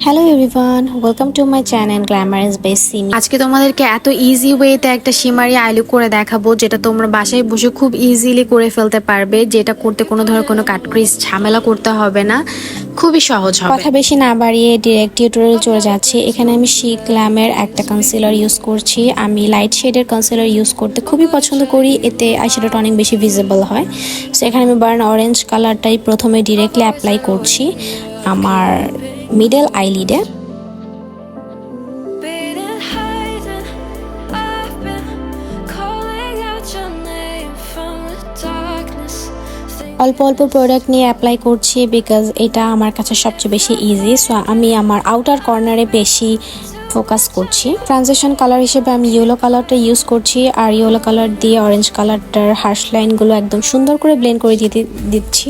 Hello everyone, welcome to my channel glamorous by Simi. আজকে তোমাদেরকে এত ইজি ওয়েতে একটা শিমারি আইলুক করে দেখাবো, যেটা তোমরা বাসায় বসে খুব ইজিলি করে ফেলতে পারবে, যেটা করতে কোনো ধরনের কোনো কাটক্রিজ ঝামেলা করতে হবে না, খুবই সহজ হবে। কথা বেশি না বাড়িয়ে ডিরেক্ট টিউটোরিয়াল চলে যাচ্ছে। এখানে আমি শিক গ্ল্যামের একটা কনসিলার ইউজ করছি। আমি লাইট শেডের কনসিলার ইউজ করতে খুবই পছন্দ করি, এতে আইশ্যাডোটা অনেক বেশি ভিজিবল হয়। সো এখানে আমি বার্ন অরেঞ্জ কালারটাই প্রথমে ডিরেক্টলি অ্যাপ্লাই করছি আমার মিডল আইলিডে। অল্প অল্প প্রোডাক্ট নিয়ে অ্যাপ্লাই করছি বিকজ এটা আমার কাছে সবচেয়ে বেশি ইজি। সো আমি আমার আউটার কর্নারে বেশি ফোকাস করছি। ট্রানজিশন কালার হিসেবে আমি ইয়েলো কালারটা ইউজ করছি, আর ইয়েলো কালার দিয়ে অরেঞ্জ কালারটার হার্শ লাইনগুলো একদম সুন্দর করে ব্লেন্ড করে দিচ্ছি।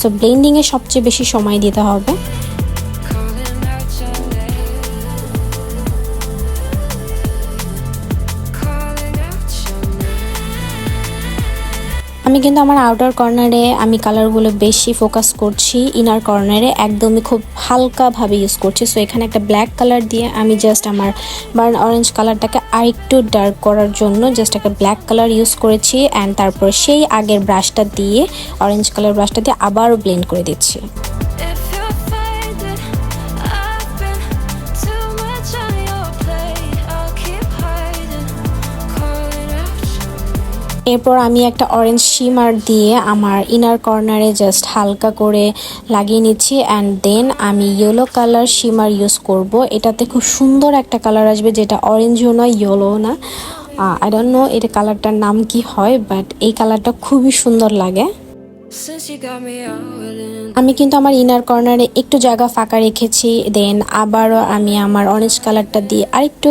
সো ব্লেন্ডিংয়ে সবচেয়ে বেশি সময় দিতে হবে। আমি কিন্তু আমার আউটার কর্নারে আমি কালারগুলো বেশি ফোকাস করছি, ইনার কর্নারে একদমই খুব হালকাভাবে ইউজ করছি। সো এখানে একটা ব্ল্যাক কালার দিয়ে আমি জাস্ট আমার বার্ন অরেঞ্জ কালারটাকে আরেকটু ডার্ক করার জন্য জাস্ট একটা ব্ল্যাক কালার ইউজ করেছি, অ্যান্ড তারপর সেই আগের ব্রাশটা দিয়ে অরেঞ্জ কালার ব্রাশটা দিয়ে আবারও ব্লেন্ড করে দিচ্ছি। এরপর আমি একটা অরেঞ্জ শিমার দিয়ে আমার ইনার কর্নারে জাস্ট হালকা করে লাগিয়ে নিচ্ছি, অ্যান্ড দেন আমি ইয়েলো কালার শিমার ইউজ করব। এটাতে খুব সুন্দর একটা কালার আসবে, যেটা অরেঞ্জও নয় ইয়েলো না। আই ডোন্ট নো এটা কালারটার নাম কি হয়, বাট এই কালারটা খুবই সুন্দর লাগে। আমি কিন্তু আমার ইনার কর্নারে একটু জায়গা ফাঁকা রেখেছি, দেন আবারও আমি আমার অরেঞ্জ কালারটা দিয়ে আরেকটু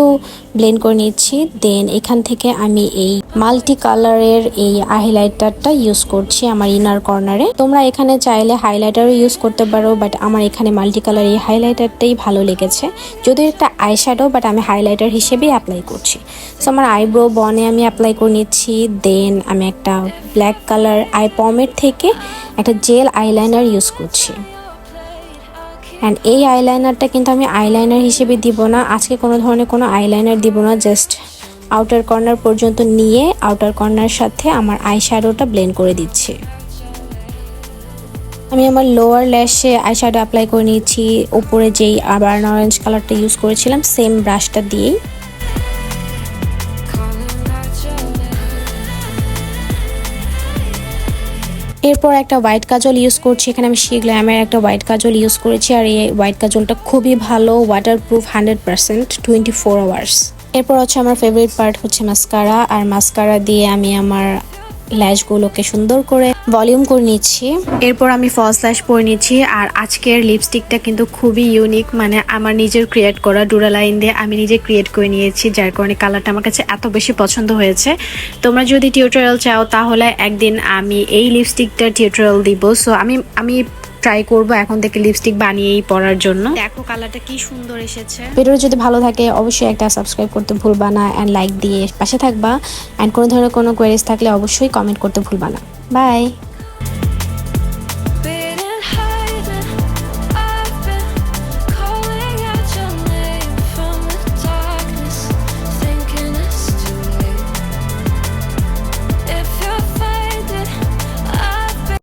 ব্লেন্ড করে নিচ্ছি। দেন এখান থেকে আমি এই মাল্টি কালারের এই হাইলাইটারটা ইউজ করছি আমার ইনার কর্নারে। তোমরা এখানে চাইলে হাইলাইটারও ইউজ করতে পারো, বাট আমার এখানে মাল্টি কালার এই হাইলাইটারটাই ভালো লেগেছে। যদিও একটা আইশ্যাডো, বাট আমি হাইলাইটার হিসেবেই অ্যাপ্লাই করছি। সো আমার আইব্রো বনে আমি অ্যাপ্লাই করে নিচ্ছি। দেন আমি একটা ব্ল্যাক কালার আই পমের থেকে একটা জেল আইলাইনার ইউজ করছি, অ্যান্ড এই আইলাইনারটা কিন্তু আমি আইলাইনার হিসেবে দিব না, আজকে কোনো ধরনের কোনো আইলাইনার দিব না। জাস্ট আউটার কর্নার পর্যন্ত নিয়ে আউটার কর্নার সাথে আমার আইশ্যাডোটা ব্লেন্ড করে দিচ্ছি। আমি আমার লোয়ার ল্যাশে আইশ্যাডো অ্যাপ্লাই করে নিচ্ছি, উপরে যেই আবার অরেঞ্জ কালারটা ইউজ করেছিলাম সেম ব্রাশটা দিয়েই। এরপর একটা হোয়াইট কাজল ইউজ করছি। এখানে আমি শিক গ্ল্যামের একটা হোয়াইট কাজল ইউজ করেছি, আর এই হোয়াইট কাজলটা খুবই ভালো, ওয়াটারপ্রুফ 100%, 24 আওয়ার্স। এরপর হচ্ছে আমার ফেভারিট পার্ট হচ্ছে মাস্কারা, আর মাস্কারা দিয়ে আমি আমার ল্যাশগুলোকে সুন্দর করে ভলিউম করে নিচ্ছি। এরপর আমি ফলস ল্যাশ পরে নিচ্ছি। আর আজকের লিপস্টিকটা কিন্তু খুবই ইউনিক, মানে আমার নিজের ক্রিয়েট করা ডুরালাইন দিয়ে আমি নিজে ক্রিয়েট করে নিয়েছি, যার কারণে কালারটা আমার কাছে এত বেশি পছন্দ হয়েছে। তোমরা যদি টিউটোরিয়াল চাও তাহলে একদিন আমি এই লিপস্টিকটার টিউটোরিয়াল দিব। সো আমি ট্রাই করবো এখন থেকে লিপস্টিক বানিয়েই পরার জন্য। দেখো কালারটা কি সুন্দর এসেছে। ভিডিওটা যদি ভালো থাকে অবশ্যই একটা সাবস্ক্রাইব করতে ভুলবা না, অ্যান্ড লাইক দিয়ে পাশে থাকবা, অ্যান্ড কোনো ধরনের কোনো কোয়েরিজ থাকলে অবশ্যই কমেন্ট করতে ভুলবা না। বাই।